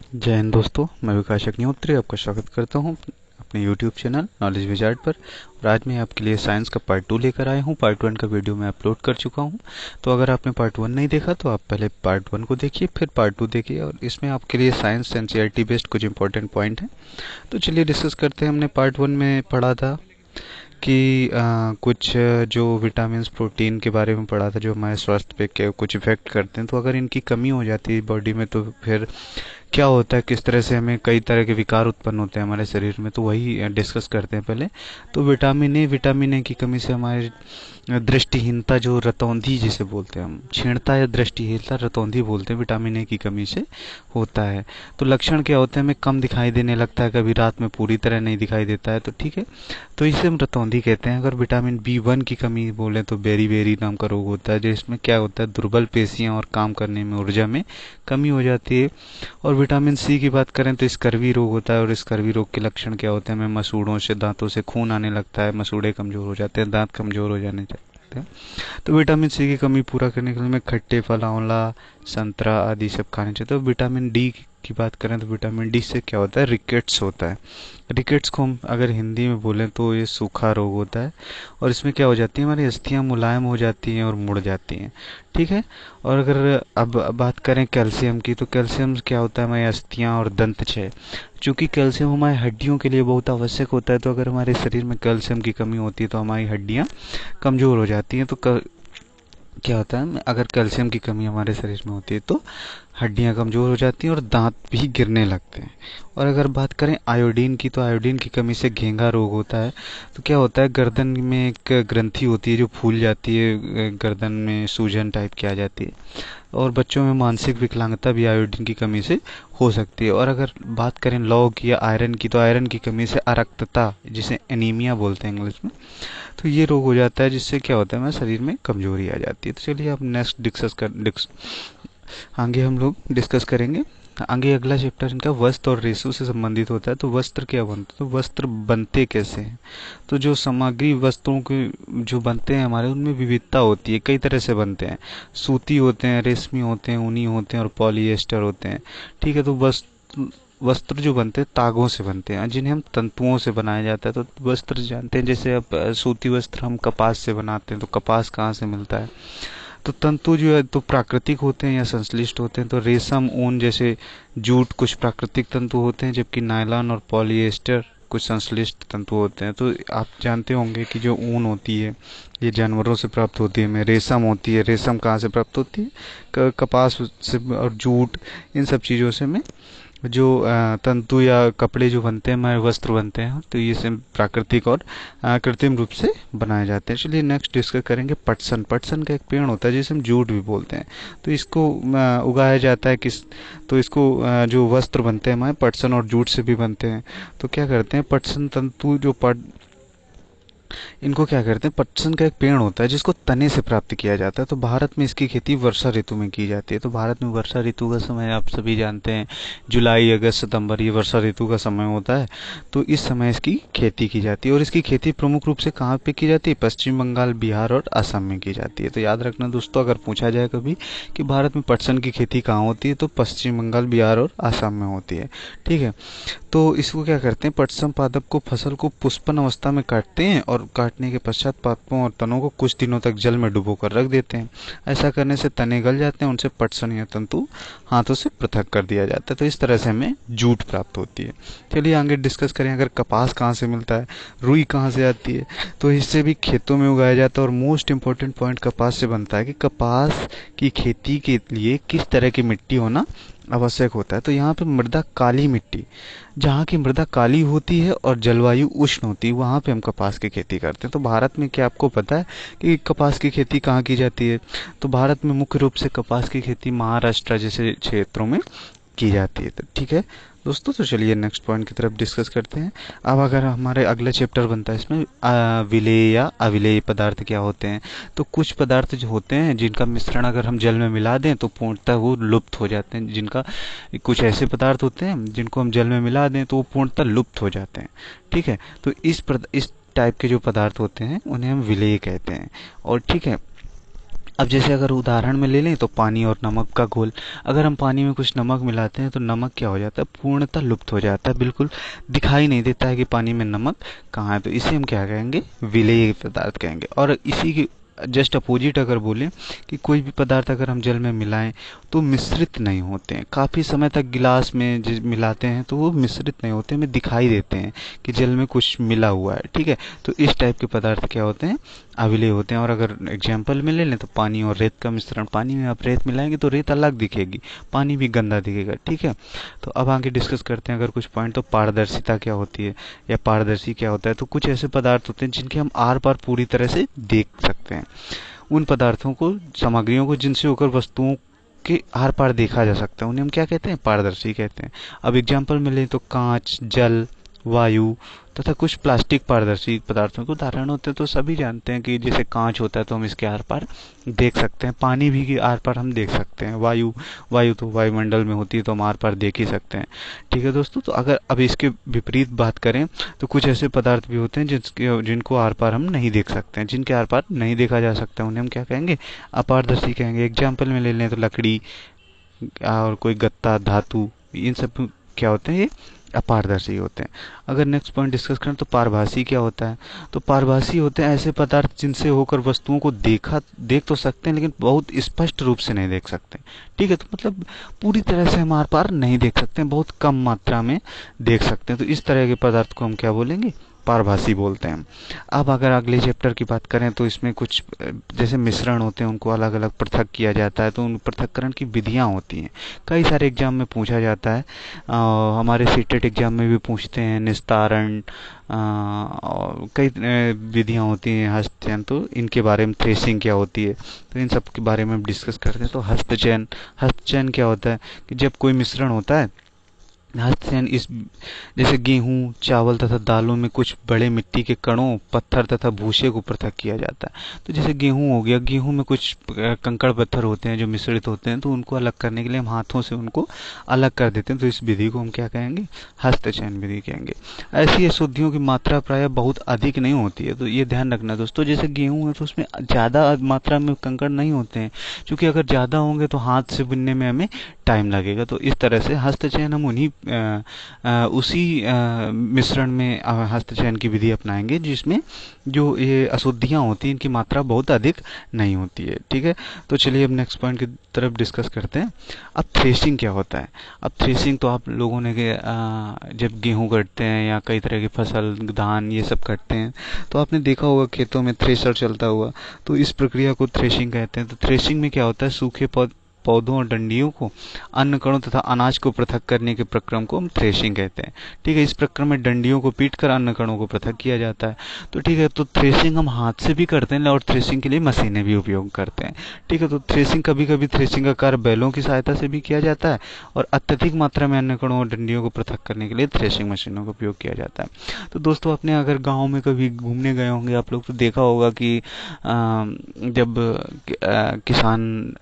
जय हिंद दोस्तों, मैं विकास अग्निहोत्री आपका स्वागत करता हूं अपने YouTube चैनल नॉलेज विजार्ड पर। और आज मैं आपके लिए साइंस का पार्ट 2 लेकर आया हूं। पार्ट 1 का वीडियो मैं अपलोड कर चुका हूं, तो अगर आपने पार्ट 1 नहीं देखा तो आप पहले पार्ट 1 को देखिए, फिर पार्ट 2 देखिए। और इसमें आपके लिए साइंस एनसीईआरटी बेस्ड कुछ इंपॉर्टेंट पॉइंट हैं। तो चलिए डिस्कस करते हैं। हमने पार्ट 1 में पढ़ा था कि कुछ जो विटामिन्स प्रोटीन के बारे में पढ़ा था, जो हमारे स्वास्थ्य पे कुछ इफेक्ट करते हैं। तो अगर इनकी कमी हो जाती है बॉडी में तो फिर क्या होता है, किस तरह से हमें कई तरह के विकार उत्पन्न होते हैं हमारे शरीर में, तो वही डिस्कस करते हैं पहले। तो विटामिन ए की कमी से हमारे दृष्टिहीनता, जो रतौंधी जिसे बोलते हैं हम, क्षीणता या दृष्टिहीनता रतौंधी बोलते हैं, विटामिन ए की कमी से होता है। तो लक्षण क्या होते हैं, हमें कम दिखाई देने लगता है, कभी रात में पूरी तरह नहीं दिखाई देता है, तो ठीक है, तो इसे हम रतौंधी कहते हैं। अगर विटामिन B1 की कमी बोले तो बेरी नाम का रोग होता है, जिसमें क्या होता है, दुर्बल पेशियां और काम करने में ऊर्जा में कमी हो जाती है। और विटामिन सी की बात करें तो स्कर्वी रोग होता है, और स्कर्वी रोग के लक्षण क्या होते हैं, हमें मसूड़ों से, दांतों से खून आने लगता है, मसूड़े कमजोर हो जाते हैं, दांत कमजोर हो जाने लगते हैं। तो विटामिन सी की कमी पूरा करने के लिए हमें खट्टे फल, आंवला, संतरा आदि सब खाने चाहिए। तो विटामिन डी की बात करें तो विटामिन डी से क्या होता है, रिकेट्स होता है। रिकेट्स को हम अगर हिंदी में बोलें तो ये सूखा रोग होता है, और इसमें क्या हो जाती है, हमारी अस्थियां मुलायम हो जाती हैं और मुड़ जाती हैं, ठीक है। और अगर अब बात करें कैल्शियम की, तो कैल्शियम क्या होता है, हमारी अस्थियां और दंत क्षय। चूंकि कैल्शियम हमारी हड्डियों के लिए बहुत आवश्यक होता है, तो अगर हमारे शरीर में कैल्शियम की कमी होती है तो हमारी हड्डियां कमजोर हो जाती हैं। तो क्या होता है, अगर कैल्शियम की कमी हमारे शरीर में होती है तो हड्डियां कमजोर हो जाती हैं और दांत भी गिरने लगते हैं। और अगर बात करें आयोडीन की, तो आयोडीन की कमी से घेंघा रोग होता है। तो क्या होता है, गर्दन में एक ग्रंथि होती है जो फूल जाती है, गर्दन में सूजन टाइप की आ जाती है। और बच्चों में मानसिक विकलांगता भी आयोडीन की कमी से हो सकती है। और अगर बात करें लौह या आयरन की, तो आयरन की कमी से अरक्तता, जिसे एनीमिया बोलते हैं इंग्लिश में, तो ये रोग हो जाता है, जिससे क्या होता है, हमारे शरीर में कमजोरी आ जाती है। तो चलिए अब नेक्स्ट आगे हम लोग डिस्कस करेंगे। आगे अगला चैप्टर इनका वस्त्र और रेशों से संबंधित होता है। तो वस्त्र क्या बनते हैं, तो वस्त्र बनते कैसे हैं। तो जो सामग्री वस्त्रों के जो बनते हैं हमारे, उनमें विविधता होती है, कई तरह से बनते हैं। सूती होते हैं, रेशमी होते हैं, ऊनी होते हैं और पॉलिएस्टर होते हैं, ठीक है। तो वस्त्र जो बनते हैं तागों से बनते हैं, जिन्हें हम तंतुओं से बनाया जाता है। तो वस्त्र जानते हैं, जैसे अब सूती वस्त्र हम कपास से बनाते हैं, तो कपास कहाँ से मिलता है। तो तंतु जो है तो प्राकृतिक होते हैं या संश्लिष्ट होते हैं। तो रेशम, ऊन जैसे जूट कुछ प्राकृतिक तंतु होते हैं, जबकि नायलॉन और पॉलिएस्टर कुछ संश्लिष्ट तंतु होते हैं। तो आप जानते होंगे कि जो ऊन होती है ये जानवरों से प्राप्त होती है, में रेशम होती है, रेशम कहाँ से प्राप्त होती है, कपास से, और जूट, इन सब चीज़ों से में जो तंतु या कपड़े जो बनते हैं, हमारे वस्त्र बनते हैं, तो ये सब प्राकृतिक और कृत्रिम रूप से बनाए जाते हैं। चलिए नेक्स्ट डिस्कस करेंगे पटसन। पटसन का एक पेड़ होता है जिसे हम जूट भी बोलते हैं। तो इसको उगाया जाता है किस, तो इसको जो वस्त्र बनते हैं हमारे पटसन और जूट से भी बनते हैं। तो क्या करते हैं, पटसन तंतु जो इनको क्या करते हैं, पटसन का एक पेड़ होता है जिसको तने से प्राप्त किया जाता है। तो भारत में इसकी खेती वर्षा ऋतु में की जाती है। तो भारत में वर्षा ऋतु का समय आप सभी जानते हैं, जुलाई, अगस्त, सितंबर, ये वर्षा ऋतु का समय होता है। तो इस समय इसकी खेती की जाती है, और इसकी खेती प्रमुख रूप से कहाँ पे की जाती है, पश्चिम बंगाल, बिहार और असम में की जाती है। तो याद रखना दोस्तों, अगर पूछा जाए कभी कि भारत में पटसन की खेती कहाँ होती है, तो पश्चिम बंगाल, बिहार और असम में होती है, ठीक है। तो इसको क्या करते हैं, पटसन पादप को, फसल को पुष्पन अवस्था में काटते हैं, और काटने के पश्चात पादपों और तनों को कुछ दिनों तक जल में डुबो कर रख देते हैं। ऐसा करने से तने गल जाते हैं, उनसे पटसन या तंतु हाथों से पृथक कर दिया जाता है। तो इस तरह से हमें जूट प्राप्त होती है। चलिए आगे डिस्कस करें, अगर कपास कहाँ से मिलता है, रुई कहाँ से आती है। तो इससे भी खेतों में उगाया जाता है। और मोस्ट इंपॉर्टेंट पॉइंट कपास से बनता है कि कपास की खेती के लिए किस तरह की मिट्टी होना आवश्यक होता है। तो यहाँ पे मृदा काली मिट्टी, जहाँ की मृदा काली होती है और जलवायु उष्ण होती है, वहाँ पे हम कपास की खेती करते हैं। तो भारत में क्या आपको पता है कि कपास की खेती कहाँ की जाती है। तो भारत में मुख्य रूप से कपास की खेती महाराष्ट्र जैसे क्षेत्रों में की जाती है। तो ठीक है दोस्तों, तो चलिए नेक्स्ट पॉइंट की तरफ डिस्कस करते हैं। अब अगर हमारे अगला चैप्टर बनता है इसमें विलेय या अविलेय पदार्थ क्या होते हैं। तो कुछ पदार्थ जो होते हैं जिनका मिश्रण अगर हम जल में मिला दें तो पूर्णतः वो लुप्त हो जाते हैं। जिनका कुछ ऐसे पदार्थ होते हैं जिनको हम जल में मिला दें तो वो पूर्णतः लुप्त हो जाते हैं, ठीक है। तो इस टाइप के जो पदार्थ होते हैं उन्हें हम विलेय कहते हैं। और ठीक है, अब जैसे अगर उदाहरण में ले लें तो पानी और नमक का घोल। अगर हम पानी में कुछ नमक मिलाते हैं तो नमक क्या हो जाता है, पूर्णतः लुप्त हो जाता है, बिल्कुल दिखाई नहीं देता है कि पानी में नमक कहाँ है। तो इसे हम क्या कहेंगे, विलेय पदार्थ कहेंगे। और इसी की जस्ट अपोजिट अगर बोलें कि कोई भी पदार्थ अगर हम जल में मिलाएं तो मिश्रित नहीं होते हैं, काफ़ी समय तक गिलास में मिलाते हैं तो वो मिश्रित नहीं होते, हमें दिखाई देते हैं कि जल में कुछ मिला हुआ है, ठीक है। तो इस टाइप के पदार्थ क्या होते हैं, अविलेय होते हैं। और अगर एग्जाम्पल में ले लें तो पानी और रेत का मिश्रण, पानी में आप रेत मिलाएंगे तो रेत अलग दिखेगी, पानी भी गंदा दिखेगा, ठीक है। तो अब आगे डिस्कस करते हैं अगर कुछ पॉइंट। तो पारदर्शिता क्या होती है या पारदर्शी क्या होता है, तो कुछ ऐसे पदार्थ होते हैं जिनके हम आर पार पूरी तरह से देख सकते हैं, उन पदार्थों को, सामग्रियों को जिनसे होकर वस्तुओं के आर पार देखा जा सकता है, उन्हें हम क्या कहते हैं, पारदर्शी कहते हैं। अब एग्जाम्पल में लें तो कांच, जल, वायु तथा कुछ प्लास्टिक पारदर्शी पदार्थों के उदाहरण होते हैं। तो सभी जानते हैं कि जैसे कांच होता है तो हम इसके आर पार देख सकते हैं, पानी भी के आर पार हम देख सकते हैं, वायु वायु तो वायुमंडल में होती है तो हम आर पार देख ही सकते हैं, ठीक है दोस्तों। तो अगर अब इसके विपरीत बात करें तो कुछ ऐसे पदार्थ भी होते हैं जिनको आर पार हम नहीं देख सकते हैं, जिनके आर पार नहीं देखा जा सकता, उन्हें हम क्या कहेंगे, अपारदर्शी कहेंगे। एग्जाम्पल में ले लें तो लकड़ी और कोई गत्ता, धातु, इन सब क्या होते हैं, ये अपारदर्शी होते हैं। अगर नेक्स्ट पॉइंट डिस्कस करें तो पारभासी क्या होता है, तो पारभासी होते हैं ऐसे पदार्थ जिनसे होकर वस्तुओं को देख तो सकते हैं लेकिन बहुत स्पष्ट रूप से नहीं देख सकते, ठीक है। तो मतलब पूरी तरह से हम आर पार नहीं देख सकते हैं, बहुत कम मात्रा में देख सकते हैं। तो इस तरह के पदार्थ को हम क्या बोलेंगे, पारभासी बोलते हैं। अब अगर अगले चैप्टर की बात करें तो इसमें कुछ जैसे मिश्रण होते हैं उनको अलग अलग पृथक किया जाता है, तो उन पृथक्करण की विधियां होती हैं, कई सारे एग्जाम में पूछा जाता है। हमारे सीटेट एग्जाम में भी पूछते हैं, निस्तारण और कई विधियां होती हैं, हस्तचयन, तो इनके बारे में, थ्रेसिंग क्या होती है, तो इन सब के बारे में हम डिस्कस करते हैं। तो हस्तचयन, हस्तचयन क्या होता है कि जब कोई मिश्रण होता है, हस्तचयन इस जैसे गेहूं, चावल तथा दालों में कुछ बड़े मिट्टी के कणों, पत्थर तथा भूसे को पृथक किया जाता है। तो जैसे गेहूं हो गया, गेहूं में कुछ कंकड़ पत्थर होते हैं जो मिश्रित होते हैं, तो उनको अलग करने के लिए हम हाथों से उनको अलग कर देते हैं। तो इस विधि को हम क्या कहेंगे, हस्तचयन विधि कहेंगे। ऐसी अशुद्धियों की मात्रा प्राय बहुत अधिक नहीं होती है, तो ये ध्यान रखना दोस्तों। जैसे गेहूं है तो उसमें ज़्यादा मात्रा में कंकड़ नहीं होते हैं, क्योंकि अगर ज़्यादा होंगे तो हाथ से बुनने में हमें टाइम लगेगा। तो इस तरह से हस्तचयन हम उसी मिश्रण में हस्तचयन की विधि अपनाएंगे जिसमें जो ये अशुद्धियां होती हैं इनकी मात्रा बहुत अधिक नहीं होती है, ठीक है। तो चलिए अब नेक्स्ट पॉइंट की तरफ डिस्कस करते हैं। अब थ्रेशिंग क्या होता है। अब थ्रेशिंग तो आप लोगों ने जब गेहूं कटते हैं या कई तरह की फसल, धान, ये सब कटते हैं तो आपने देखा होगा खेतों में थ्रेशर चलता हुआ, तो इस प्रक्रिया को थ्रेशिंग कहते हैं। तो थ्रेशिंग में क्या होता है, सूखे पौधों और डंडियों को, अन्न कणों तथा अनाज को पृथक करने के प्रक्रम को हम थ्रेशिंग कहते हैं, ठीक है। इस प्रक्रम में डंडियों को पीटकर अन्न कणों को पृथक किया जाता है। तो ठीक है, तो थ्रेशिंग हम हाथ से भी करते हैं और थ्रेशिंग के लिए मशीनें भी उपयोग करते हैं, ठीक है। तो थ्रेशिंग, कभी कभी थ्रेशिंग का कार्य बैलों की सहायता से भी किया जाता है और अत्यधिक मात्रा में अन्न कणों और डंडियों को पृथक करने के लिए थ्रेशिंग मशीनों का उपयोग किया जाता है। तो दोस्तों, अपने अगर गाँव में कभी घूमने गए होंगे आप लोग तो देखा होगा कि जब किसान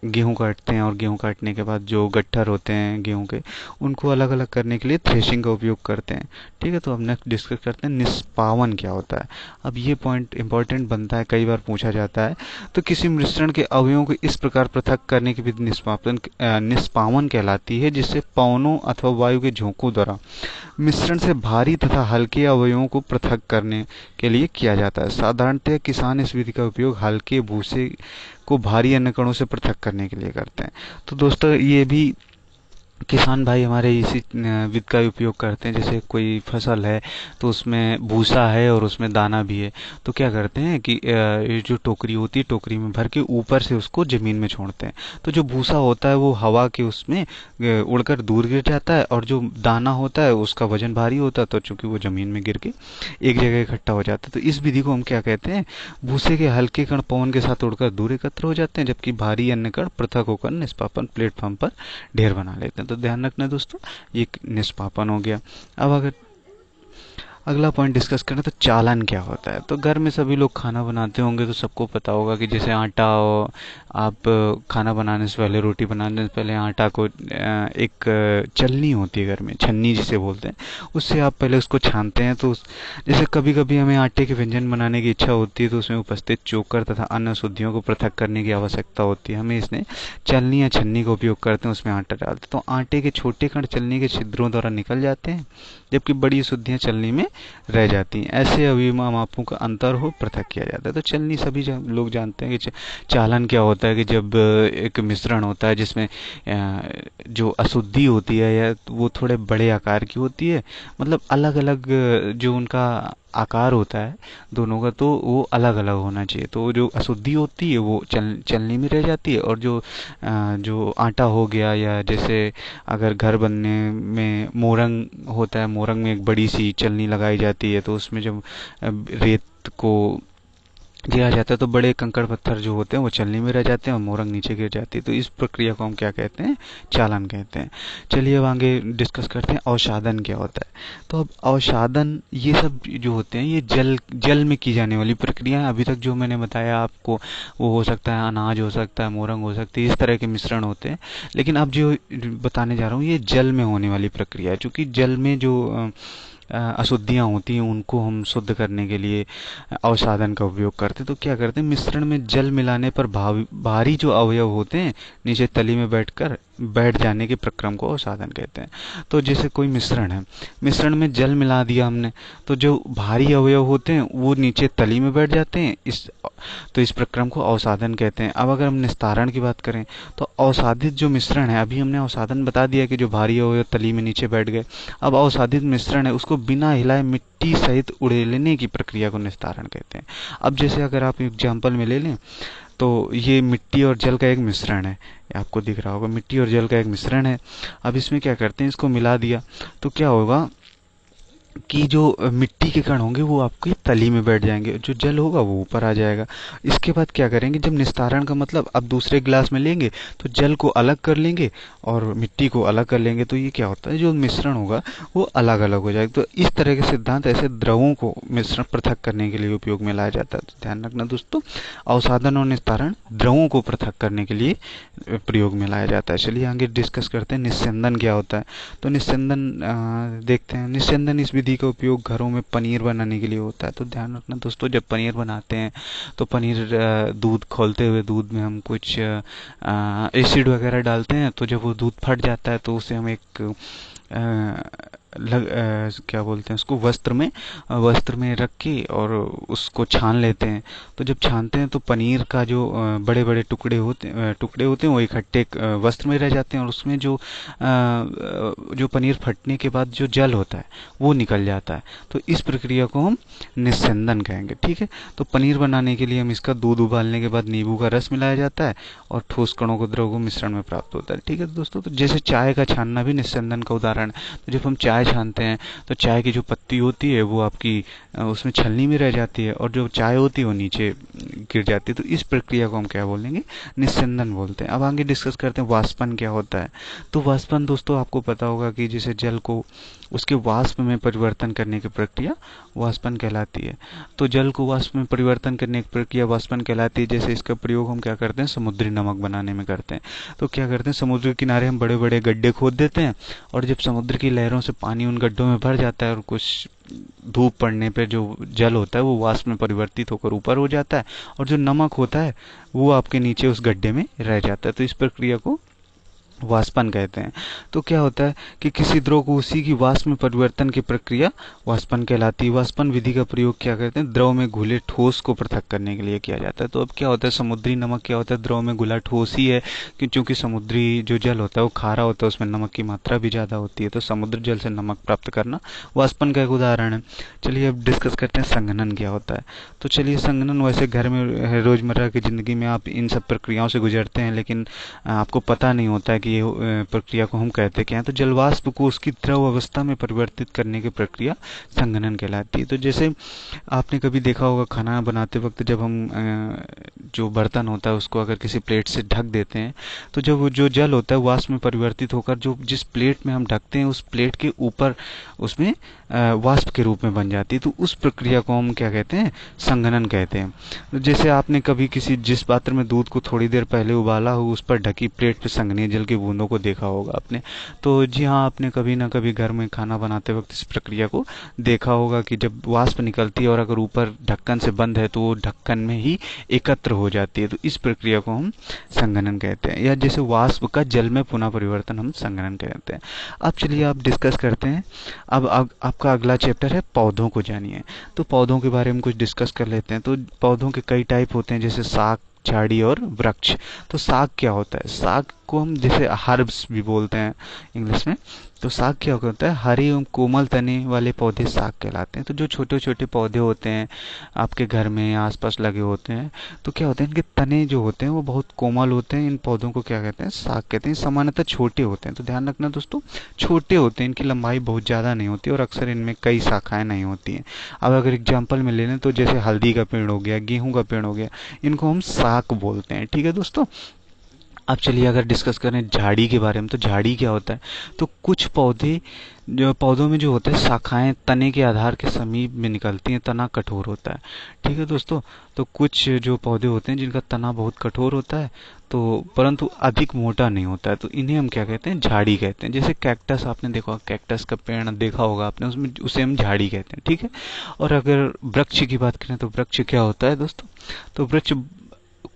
गेहूं काटते हैं और गेहूं काटने के बाद जो गट्ठर होते हैं गेहूं के, उनको अलग अलग करने के लिए थ्रेशिंग का उपयोग करते हैं, ठीक है। तो अब नेक्स्ट डिस्कस करते हैं निष्पावन क्या होता है। अब ये पॉइंट इंपॉर्टेंट बनता है, कई बार पूछा जाता है। तो किसी मिश्रण के अवयवों को इस प्रकार पृथक करने की विधि निष्पावन कहलाती है, जिससे पवनों अथवा वायु के झोंकों द्वारा मिश्रण से भारी तथा हल्के अवयवों को पृथक करने के लिए किया जाता है। साधारणतः किसान इस विधि का उपयोग हल्के भूसे को भारी अन्य कणों से पृथक करने के लिए करते हैं। तो दोस्तों, ये भी किसान भाई हमारे इसी विधि का उपयोग करते हैं। जैसे कोई फसल है तो उसमें भूसा है और उसमें दाना भी है, तो क्या करते हैं कि ये जो टोकरी होती है, टोकरी में भर के ऊपर से उसको जमीन में छोड़ते हैं। तो जो भूसा होता है वो हवा के उसमें उड़कर दूर गिर जाता है, और जो दाना होता है उसका वजन भारी होता है, तो चूंकि वो जमीन में गिर के एक जगह इकट्ठा हो जाता है। तो इस विधि को हम क्या कहते हैं, भूसे के हल्के कण पवन के साथ उड़कर दूर एकत्र हो जाते हैं, जबकि भारी अन्य कण पृथक होकर निष्पापन प्लेटफॉर्म पर ढेर बना लेते हैं। तो ध्यान रखना दोस्तों, ये निष्पापन हो गया। अब अगर अगला पॉइंट डिस्कस करें तो चालन क्या होता है। तो घर में सभी लोग खाना बनाते होंगे तो सबको पता होगा कि जैसे आटा हो, आप खाना बनाने से पहले, रोटी बनाने से पहले आटा को एक चलनी होती है घर में, छन्नी जिसे बोलते हैं, उससे आप पहले उसको छानते हैं। तो जैसे कभी कभी हमें आटे के व्यंजन बनाने की इच्छा होती है तो उसमें उपस्थित चोकर तथा अन्य अशुद्धियों को पृथक करने की आवश्यकता होती है। हमें इसने चलनी या छन्नी का उपयोग करते हैं, उसमें आटा डालते हैं तो आटे के छोटे कण चलनी के छिद्रों द्वारा निकल जाते हैं, जबकि बड़ी अशुद्धियां चलनी में रह जाती हैं। ऐसे अभिमापों का अंतर हो पृथक किया जाता है। तो चलनी सभी लोग जानते हैं कि चालन क्या होता है कि जब एक मिश्रण होता है जिसमें जो अशुद्धि होती है या वो थोड़े बड़े आकार की होती है, मतलब अलग अलग जो उनका आकार होता है दोनों का, तो वो अलग अलग होना चाहिए। तो जो अशुद्धि होती है वो चलनी में रह जाती है, और जो आटा हो गया, या जैसे अगर घर बनने में मोरंग होता है, मोरंग में एक बड़ी सी चलनी लगाई जाती है, तो उसमें जब रेत को दिया जाता है तो बड़े कंकड़ पत्थर जो होते हैं वो चलनी में रह जाते हैं और मोरंग नीचे गिर जाती है। तो इस प्रक्रिया को हम क्या कहते हैं? चालन कहते हैं। चलिए अब आगे डिस्कस करते हैं अवसादन क्या होता है। तो अब अवसादन ये सब जो होते हैं ये जल जल में की जाने वाली प्रक्रिया है। अभी तक जो मैंने बताया आपको, वो हो सकता है अनाज, हो सकता है मोरंग, हो सकती है, इस तरह के मिश्रण होते हैं। लेकिन अब जो बताने जा रहा हूँ ये जल में होने वाली प्रक्रिया है, क्योंकि जल में जो अशुद्धियाँ होती हैं उनको हम शुद्ध करने के लिए अवसाधन का उपयोग करते हैं। तो क्या करते हैं, मिश्रण में जल मिलाने पर भारी जो अवयव होते हैं नीचे तली में बैठ जाने के प्रक्रम को अवसाधन कहते हैं। तो जैसे कोई मिश्रण है, मिश्रण में जल मिला दिया हमने, तो जो भारी अवयव होते हैं वो नीचे तली में बैठ जाते हैं, तो इस प्रक्रम को अवसाधन कहते हैं। अब अगर हम निस्तारण की बात करें तो अवसादित जो मिश्रण है, अभी हमने अवसाधन बता दिया कि जो भारी अवयव तली में नीचे बैठ गए, अब अवसादित मिश्रण है उसको बिना हिलाए मिट्टी सहित उड़ेलने की प्रक्रिया को निस्तारण कहते हैं। अब जैसे अगर आप एग्जाम्पल में ले लें तो ये मिट्टी और जल का एक मिश्रण है, आपको दिख रहा होगा मिट्टी और जल का एक मिश्रण है। अब इसमें क्या करते हैं, इसको मिला दिया तो क्या होगा कि जो मिट्टी के कण होंगे वो आपकी तली में बैठ जाएंगे, जो जल होगा वो ऊपर आ जाएगा। इसके बाद क्या करेंगे, जब निस्तारण का मतलब अब दूसरे गिलास में लेंगे तो जल को अलग कर लेंगे और मिट्टी को अलग कर लेंगे, तो ये क्या होता है, जो मिश्रण होगा वो अलग अलग हो जाएगा। तो इस तरह के सिद्धांत ऐसे द्रवों को मिश्रण पृथक करने के लिए उपयोग में लाया जाता है। तो ध्यान रखना दोस्तों, अवसाधन और निस्तारण द्रवों को पृथक करने के लिए प्रयोग में लाया जाता है। चलिए आगे डिस्कस करते हैं निस्यंदन क्या होता है। तो निस्यंदन देखते हैं। निस्यंदन इस विधि का उपयोग घरों में पनीर बनाने के लिए होता है। तो ध्यान रखना दोस्तों, जब पनीर बनाते हैं तो पनीर दूध खोलते हुए दूध में हम कुछ एसिड वगैरह डालते हैं, तो जब वो दूध फट जाता है तो उसे हम एक क्या बोलते हैं उसको, वस्त्र में रख के और उसको छान लेते हैं। तो जब छानते हैं तो पनीर का जो बड़े बड़े टुकड़े होते हैं वो इकट्ठे वस्त्र में रह जाते हैं, और उसमें जो पनीर फटने के बाद जो जल होता है वो निकल जाता है। तो इस प्रक्रिया को हम निस्यंदन कहेंगे। ठीक है, तो पनीर बनाने के लिए हम इसका दूध उबालने के बाद नींबू का रस मिलाया जाता है और ठोस कणों को द्रव को मिश्रण में प्राप्त होता है। ठीक है दोस्तों, तो जैसे चाय का छानना भी निस्यंदन का उदाहरण है। तो जब हम चाय छानते हैं तो चाय की जो पत्ती होती है वो आपकी उसमें छलनी में रह जाती है, और जो चाय होती है वो नीचे गिर जाती है। तो इस प्रक्रिया को हम क्या बोलेंगे, निस्यंदन बोलते हैं। अब आगे डिस्कस करते हैं वाष्पन क्या होता है। तो वाष्पन दोस्तों आपको पता होगा कि जैसे जल को उसके वाष्प में परिवर्तन करने की प्रक्रिया वाष्पन कहलाती है। तो जल को वाष्प में परिवर्तन करने की प्रक्रिया वाष्पन कहलाती है। जैसे इसका प्रयोग हम क्या करते हैं, समुद्री नमक बनाने में करते हैं। तो क्या करते हैं, समुद्र के किनारे हम बड़े बड़े गड्ढे खोद देते हैं, और जब समुद्र की लहरों से पानी उन गड्ढों में भर जाता है और कुछ धूप पड़ने पे जो जल होता है वो वाष्प में परिवर्तित होकर ऊपर हो जाता है, और जो नमक होता है वो आपके नीचे उस गड्ढे में रह जाता है। तो इस प्रक्रिया को वाष्पन कहते हैं। तो क्या होता है कि किसी द्रव को उसी की वाष्प में परिवर्तन की प्रक्रिया वाष्पन कहलाती है। वाष्पन विधि का प्रयोग क्या करते हैं, द्रव में घुले ठोस को पृथक करने के लिए किया जाता है। तो अब क्या होता है, समुद्री नमक क्या होता है, द्रव में घुला ठोस ही है, क्योंकि समुद्री जो जल होता है वो खारा होता है, उसमें नमक की मात्रा भी ज्यादा होती है। तो समुद्र जल से नमक प्राप्त करना वाष्पन का एक उदाहरण है। चलिए अब डिस्कस करते हैं संघनन क्या होता है। तो चलिए, संघनन वैसे घर में रोजमर्रा की जिंदगी में आप इन सब प्रक्रियाओं से गुजरते हैं, लेकिन आपको पता नहीं होता है कि ये प्रक्रिया को हम कहते क्या हैं, तो जल वाष्प को उसकी द्रव अवस्था में परिवर्तित करने की प्रक्रिया संघनन कहलाती है। तो जैसे आपने कभी देखा होगा खाना बनाते वक्त जब हम जो बर्तन होता है उसको अगर किसी प्लेट से ढक देते हैं, तो जब वो जो जल होता है वाष्प में परिवर्तित होकर जो जिस प्लेट में हम ढकते हैं उस प्लेट के ऊपर उसमें वाष्प के रूप में बन जाती है। तो उस प्रक्रिया को हम क्या कहते हैं, संघनन कहते हैं। तो जैसे आपने कभी किसी जिस पात्र में दूध को थोड़ी देर पहले उबाला हो उस पर ढकी प्लेट पर संघनीय जल की बूंदों को देखा होगा आपने। तो जी हाँ, आपने कभी ना कभी घर में खाना बनाते वक्त इस प्रक्रिया को देखा होगा कि जब वाष्प निकलती है और अगर ऊपर ढक्कन से बंद है तो वो ढक्कन में ही एकत्र हो जाती है। तो इस प्रक्रिया को हम संघनन कहते हैं, या जैसे वाष्प का जल में पुनः परिवर्तन हम संघनन कहते हैं। अब चलिए आप डिस्कस करते हैं। अब आपका अगला चैप्टर है पौधों को जानिए। तो पौधों के बारे में कुछ डिस्कस कर लेते हैं। तो पौधों के कई टाइप होते हैं, जैसे शाक, झाड़ी और वृक्ष। तो शाक क्या होता है? शाक को हम जैसे हर्ब्स भी बोलते हैं इंग्लिश में। तो शाक क्या होता है? हरे एवं कोमल तने वाले पौधे शाक कहलाते हैं। तो जो छोटे छोटे पौधे होते हैं आपके घर में आसपास लगे होते हैं, तो क्या होते हैं, इनके तने जो होते हैं वो बहुत कोमल होते हैं। इन पौधों को क्या कहते हैं? शाक कहते हैं। सामान्यतः छोटे होते हैं, तो ध्यान रखना दोस्तों, छोटे होते हैं, इनकी लंबाई बहुत ज़्यादा नहीं होती और अक्सर इनमें कई शाखाएं नहीं होती हैं। अब अगर एग्जाम्पल में ले लें तो जैसे हल्दी का पेड़ हो गया, गेहूं का पेड़ हो गया, इनको हम शाक बोलते हैं। ठीक है दोस्तों। अब चलिए अगर डिस्कस करें झाड़ी के बारे में, तो झाड़ी क्या होता है? तो कुछ पौधे जो पौधों में जो होते हैं शाखाएं तने के आधार के समीप में निकलती हैं, तना कठोर होता है। ठीक है दोस्तों। तो कुछ जो पौधे होते हैं जिनका तना बहुत कठोर होता है, तो परंतु अधिक मोटा नहीं होता है, तो इन्हें हम क्या कहते हैं? झाड़ी कहते हैं। जैसे कैक्टस, आपने देखा होगा, कैक्टस का पेड़ देखा होगा आपने, उसमें उसे हम झाड़ी कहते हैं। ठीक है। और अगर वृक्ष की बात करें तो वृक्ष क्या होता है दोस्तों? तो वृक्ष,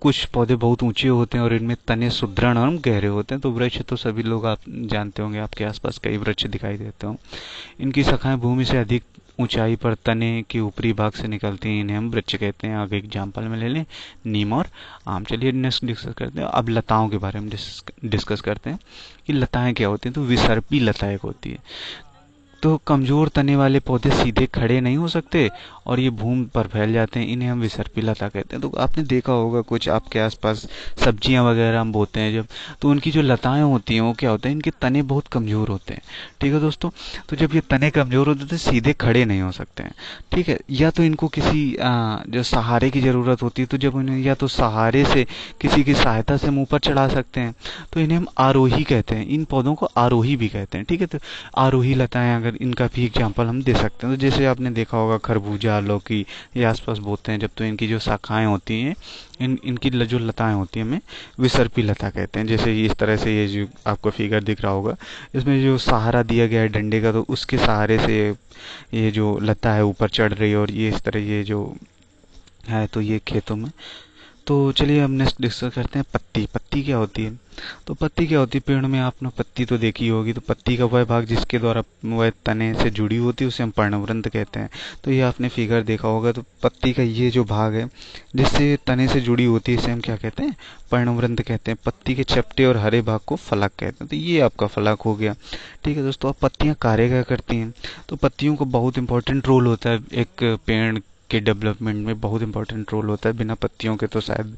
कुछ पौधे बहुत ऊंचे होते हैं और इनमें तने सुदृढ़ और गहरे होते हैं। तो वृक्ष तो सभी लोग आप जानते होंगे, आपके आसपास कई वृक्ष दिखाई देते हो। इनकी शाखाएं भूमि से अधिक ऊंचाई पर तने के ऊपरी भाग से निकलती हैं, इन्हें हम वृक्ष कहते हैं। आगे एग्जाम्पल में ले लें नीम और आम। चलिए नेक्स्ट डिस्कस करते हैं। अब लताओं के बारे में डिस्कस करते हैं कि लताएं क्या होती हैं। तो विसर्पी लता एक होती है। तो कमजोर तने वाले पौधे सीधे खड़े नहीं हो सकते और ये भूमि पर फैल जाते हैं, इन्हें हम विसर्पी लता कहते हैं। तो आपने देखा होगा कुछ आपके आसपास सब्जियां वगैरह हम बोते हैं जब, तो उनकी जो लताएं होती हैं वो क्या होता है, इनके तने बहुत कमजोर होते हैं। ठीक है दोस्तों। तो जब ये तने कमजोर होते हैं तो सीधे खड़े नहीं हो सकते हैं। ठीक है। या तो इनको किसी जो सहारे की जरूरत होती है, तो जब उन्हें या तो सहारे से किसी की सहायता से हम ऊपर चढ़ा सकते हैं, तो इन्हें हम आरोही कहते हैं। इन पौधों को आरोही भी कहते हैं। ठीक है। तो आरोही लताएं, अगर इनका भी एग्जाम्पल हम दे सकते हैं, तो जैसे आपने देखा होगा खरबूजा, लौकी, ये आसपास बोते हैं जब, तो इनकी जो शाखाएं होती हैं, इनकी जो लताएं होती हैं हमें विसर्पी लता कहते हैं। जैसे इस तरह से ये जो आपको फिगर दिख रहा होगा, इसमें जो सहारा दिया गया है डंडे का, तो उसके सहारे से ये जो लता है ऊपर चढ़ रही है, और ये इस तरह ये जो है, तो ये खेतों में। तो चलिए अब नेक्स्ट डिस्कस करते हैं पत्ती। पत्ती क्या होती है? तो पत्ती क्या होती है? पेड़ में आपने पत्ती तो देखी होगी। तो पत्ती का वह भाग जिसके द्वारा वह तने से जुड़ी होती है उसे हम पर्णवृंत कहते हैं। तो ये आपने फिगर देखा होगा। तो पत्ती का ये जो भाग है जिससे तने से जुड़ी होती है इसे हम क्या कहते हैं? पर्णवृंत कहते हैं। पत्ती के चपटे और हरे भाग को फलक कहते हैं। तो ये आपका फलक हो गया। ठीक है दोस्तों। अब पत्तियां कार्य क्या करती हैं? तो पत्तियों को बहुत इंपॉर्टेंट रोल होता है एक पेड़ के डेवलपमेंट में, बहुत इंपॉर्टेंट रोल होता है। बिना पत्तियों के तो शायद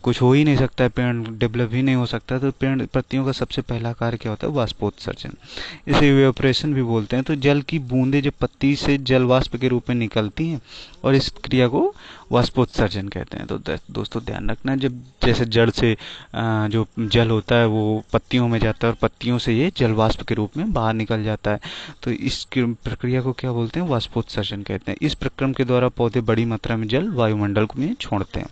कुछ हो ही नहीं सकता है, पेड़ डेवलप ही नहीं हो सकता। तो पेड़ पत्तियों का सबसे पहला कार्य क्या होता है? वाष्पोत्सर्जन। इसे इवेपोरेशन भी बोलते हैं। तो जल की बूंदें जब पत्ती से जल वाष्प के रूप में निकलती हैं और इस क्रिया को वाष्पोत्सर्जन कहते हैं। तो दोस्तों ध्यान रखना, जब जैसे जड़ से जो जल होता है वो पत्तियों में जाता है और पत्तियों से ये जल वाष्प के रूप में बाहर निकल जाता है, तो इस प्रक्रिया को क्या बोलते हैं? वाष्पोत्सर्जन कहते हैं। इस प्रक्रम के द्वारा पौधे बड़ी मात्रा में जल वायुमंडल में छोड़ते हैं।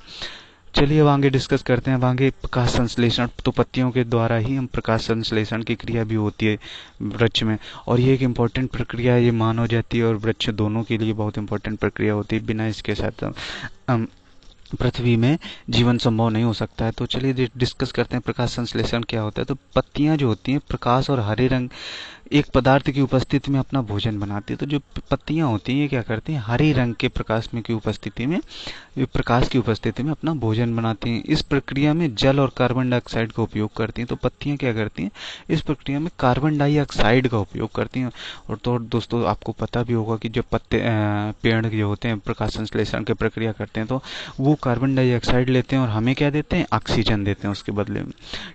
चलिए अब आगे डिस्कस करते हैं। अब आगे प्रकाश संश्लेषण। तो पत्तियों के द्वारा ही हम प्रकाश संश्लेषण की क्रिया भी होती है वृक्ष में, और ये एक इम्पोर्टेंट प्रक्रिया है। ये मानव जाति और वृक्ष दोनों के लिए बहुत इंपॉर्टेंट प्रक्रिया होती है। बिना इसके साथ पृथ्वी में जीवन संभव नहीं हो सकता है। तो चलिए डिस्कस करते हैं प्रकाश संश्लेषण क्या होता है। तो पत्तियां जो होती हैं प्रकाश और हरे रंग एक पदार्थ की उपस्थिति में अपना भोजन बनाती है। तो जो पत्तियां होती हैं ये क्या करती हैं, हरे रंग के प्रकाश में की उपस्थिति में, प्रकाश की उपस्थिति में अपना भोजन बनाती हैं। इस प्रक्रिया में जल और कार्बन डाइऑक्साइड का उपयोग करती हैं। तो पत्तियां क्या करती हैं, इस प्रक्रिया में कार्बन डाइऑक्साइड का उपयोग करती हैं। और तो दोस्तों आपको पता भी होगा कि जब पेड़ जो होते हैं प्रकाश संश्लेषण की प्रक्रिया करते हैं तो वो कार्बन डाइऑक्साइड लेते हैं और हमें क्या देते हैं, ऑक्सीजन देते हैं उसके बदले में।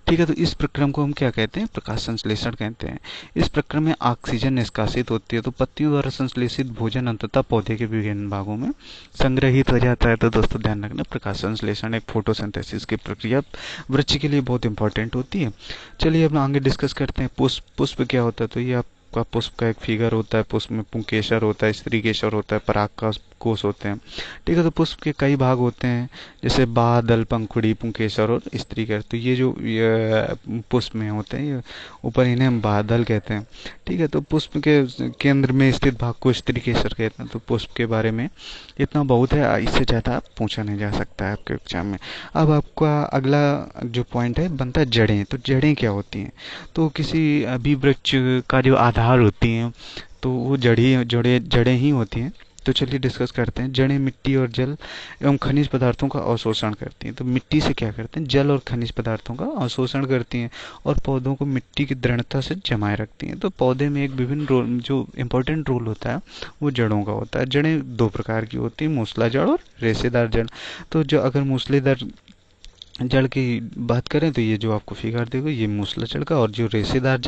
ठीक है, तो इस प्रक्रम को हम क्या कहते हैं, प्रकाश संश्लेषण कहते हैं। इस प्रक्रम में ऑक्सीजन निष्कासित होती है। तो पत्तियों द्वारा संश्लेषित भोजन अंततः पौधे के विभिन्न भागों में संग्रहित हो जाता है। तो दोस्तों ध्यान रखना, प्रकाश संश्लेषण एक फोटोसिंथेसिस की प्रक्रिया वृक्ष के लिए बहुत इंपॉर्टेंट होती है। चलिए अब आगे डिस्कस करते हैं पुष्प। पुष्प क्या होता है, तो ये आपका पुष्प का एक फिगर होता है। पुष्प में पुंकेसर होता है, स्त्री केसर होता है, पराग का कोष होते हैं। ठीक है, तो पुष्प के कई भाग होते हैं, जैसे बादल, पंखुड़ी, पुंकेसर और स्त्री केसर। तो ये जो पुष्प में होते हैं, ये ऊपर इन्हें हम बादल कहते हैं। ठीक है, तो पुष्प के केंद्र में स्थित भाग को स्त्री केसर कहते हैं। तो पुष्प के बारे में इतना बहुत है, इससे ज़्यादा आप पूछा नहीं जा सकता है आपके एग्जाम में। अब आपका अगला जो पॉइंट है बनता है जड़ें। तो जड़ें क्या होती हैं, तो किसी भी वृक्ष का जो आधार होती हैं तो वो जड़ें ही होती हैं। तो चलिए डिस्कस करते हैं। जड़ें मिट्टी और जल एवं खनिज पदार्थों का अवशोषण करती हैं। तो मिट्टी से क्या करते हैं, जल और खनिज पदार्थों का अवशोषण करती हैं और पौधों को मिट्टी की दृढ़ता से जमाए रखती हैं। तो पौधे में एक विभिन्न रोल, जो इम्पोर्टेंट रोल होता है वो जड़ों का होता है। जड़ें दो प्रकार की होती हैं, मूसला जड़ और रेशेदार जड़। तो जो अगर मूसलेदार जड़ की बात करें तो ये जो आपको फिगर देखो, ये मूसला जड़ का, और जो रेशेदार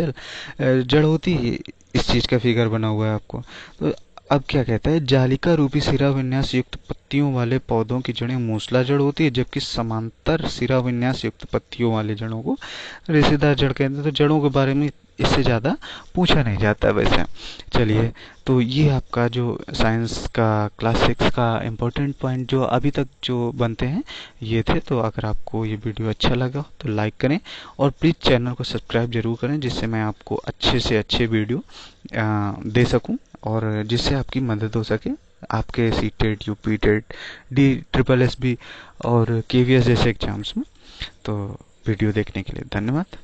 जड़ होती है, इस चीज का फिगर बना हुआ है आपको। तो अब क्या कहता है, जालिका रूपी सिरा विन्यास युक्त पत्तियों वाले पौधों की जड़ें मूसला जड़ होती है, जबकि समांतर सिरा विन्यास युक्त पत्तियों वाले जड़ों को रेशेदार जड़ कहते हैं। तो जड़ों के बारे में इससे ज़्यादा पूछा नहीं जाता वैसे। चलिए, तो ये आपका जो साइंस का क्लास 6 का इम्पोर्टेंट पॉइंट जो अभी तक जो बनते हैं ये थे। तो अगर आपको ये वीडियो अच्छा लगा तो लाइक करें और प्लीज़ चैनल को सब्सक्राइब जरूर करें, जिससे मैं आपको अच्छे से अच्छे वीडियो दे सकूं और जिससे आपकी मदद हो सके आपके C TET, UP TET, DSSS और KVS जैसे एग्जाम्स में। तो वीडियो देखने के लिए धन्यवाद।